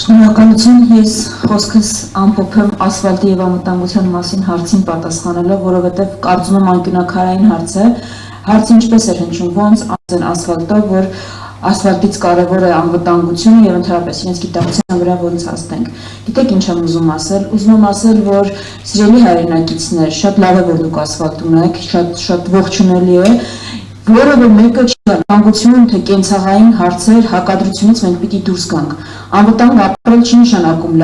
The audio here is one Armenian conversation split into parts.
Շնորհակալություն, ես խոսքս ամփոփեմ ասֆալտի եւ անվտանգության մասին հարցին պատասխանելով, որովհետեւ կարծում եմ անկյունաքարային հարց է։ Հարցը ինչպես էր հնչում, ոնց ասեն ասֆալտով, որ ասֆալտից կարևոր է անվտանգությունը եւ ընդհանրապես իրենց գիտակցության վրա ոնց հաստենք։ Գիտեք ինչ եմ ուզում ասել։ Ուզում եմ ասել, որ սիրելի հայրենակիցներ, շատ լավ է, որ դուք ասֆալտ ունեք, շատ ողջունելի է։ Որևէ մեկը անվտանգություն, թե կենցաղային հարցեր, հակադրությունից մենք պիտի դուրս գանք։ Անվտանգ ապրել չի նշանակում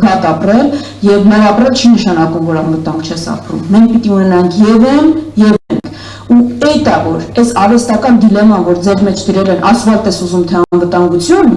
վատ ապրել, եւ լավ ապրել չի նշանակում, որ անվտանգ չես ապրում։ Մենք պիտի ունենանք եւ ենք։ Ու այդ է, որ այս արհեստական դիլեման, որ ձեր մեջ դրել են, ասֆալտ ես ուզում թե անվտանգություն,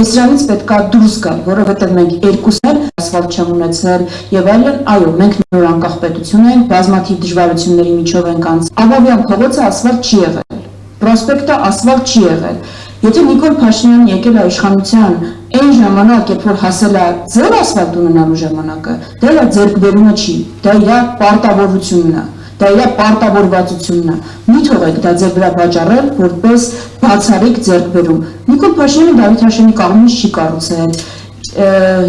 այսրանից պետքա դուրս գալ, որովհետեւ մենք երկուսն էլ ասֆալտ չեմ ունեցել եւ այլն, այո, մենք նոր անկախ պետություն ենք, բազմաթիվ դժվարությունների միջով ենք անցել։ Աբովյան փողոցը ասֆալտ չի եղել, պրոսպեկտը ասֆալտ չի եղել։ Եթե Նիկոլ Փաշինյանն եկել է իշխանության այն ժամանակ, երբ որ հասել է ձեր ասֆալտ ունենալու ժամանակը, դա իր ձեռքբերումը չի, դա իր պարտավորությունն է, դա իր պարտավորվածությունն է։ Մի թողեք դա ձեր վրա վաճառել որպես բացառիկ ձեռքբերում։ Նիկոլ Փաշինյանը Դավիթ Հաշեմի կողմից չի կառուցել,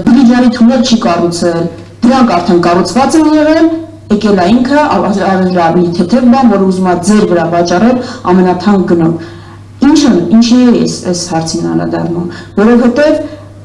Դիլիջանի թունել չի կառուցել, դրանք արդեն կառուցված են եղել, եկել է ինքը ավելի թեթև բան, որ ուզում է ձեր վրա վաճառել ամենաթանկ գնով։ Ինչի է այս հարցին անդրադառնում, որովհետև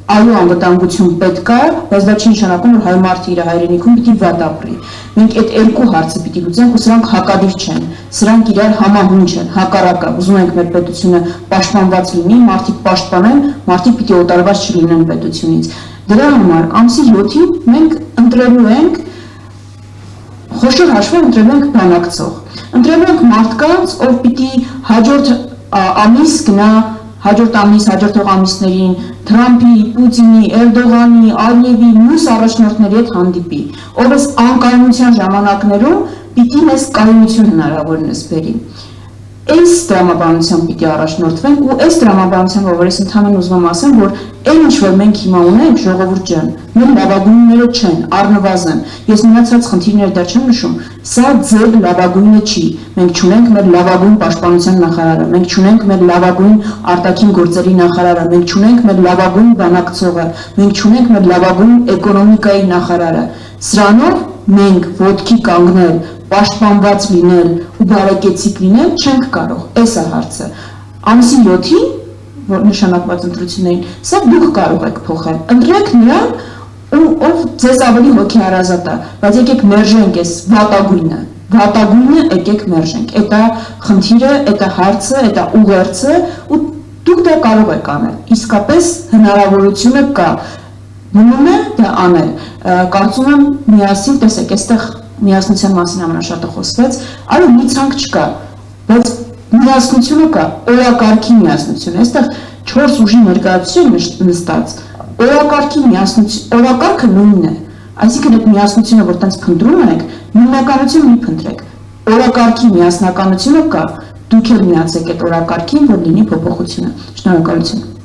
այո անվտանգություն պետք է, բայց դա չի նշանակում, որ հայ մարդը իր հայրենիքում պիտի վատ ապրի։ Մենք այդ երկու հարցը պիտի լուծենք ու սրանք հակադիր չեն, սրանք իրար համահունչ են, հակառակը, ուզում ենք մեր պետությունը պաշտպանված լինի, մարդիկ պաշտպանեն, մարդիկ պիտի օտարված չլինեն պետությունից։ Դրա համար ամսի 7-ին մենք ընտրելու ենք խոշոր հաշվով ընտրելու ենք բանակցող, ընտրելու ենք մարդկանց, ով պիտի հաջորդ ամիս գնա, հաջորդող ամիսներին Թրամփի, Պուտինի, Էրդողանի, Ալիևի, մյուս առաջնորդների հետ հանդիպի, ով այս անկայունության ժամանակներում պիտի մեզ կայունություն հնարավորինս բերի։ Այս տրամաբանությամբ պիտի առաջնորդվենք ու այս տրամաբանությամբ, որ ես ընդհանրապես ուզում եմ ասեմ, որ այն ինչ որ մենք հիմա ունենք, ժողովուրդ ջան, մեր լավագույնները չեն, առնվազն։ Ես մնացած խնդիրները դեռ չեմ նշում, սա ձեր լավագույնը չի։ Մենք չունենք մեր լավագույն պաշտպանության նախարարը, մենք չունենք մեր լավագույն արտաքին գործերի նախարարը, մենք չունենք մեր լավագույն բանակցողը, մենք չունենք մեր լավագույն էկոնոմիկայի նախարարը։ Սրանով մենք ոտքի կանգնել, պաշտպանված լինել ու բարեկեցիկ լինել չենք կարող։ Այս է հարցը։ Ամսի 7-ին, որ նշանակված ընտրություններին, սա դուք կարող եք փոխել։ Ընտրեք նրան, ով ձեզ ավելի հոգեհարազատ է, բայց եկեք մերժենք այս վատագույնը եկեք մերժենք։ Այդ է խնդիրը, այդ է հարցը, այդ է ուղերձը ու դուք դա կարող եք անել։ Իսկապես հնարավորությունը կա։ Մնում է դա անել։ Կարծում եմ միասին, տեսեք, այստեղ միասնության մասին ամենաշատը խոսվեց, այո մի ցանկ չկա, բայց միասնությունը կա, օրակարգի միասնությունը, այստեղ 4 ուժի ներկայացուցիչ նստած, օրակարգի միասնություն, օրակարգը նույնն է, այսինքն այդ միասնությունը, որ տենց փնտրում եք, նույնականություն մի փնտրեք, օրակարգի միասնականությունը կա, դուք էլ միացեք այդ օրակարգին, որ լինի փոփոխությունը։ Շնորհակալություն։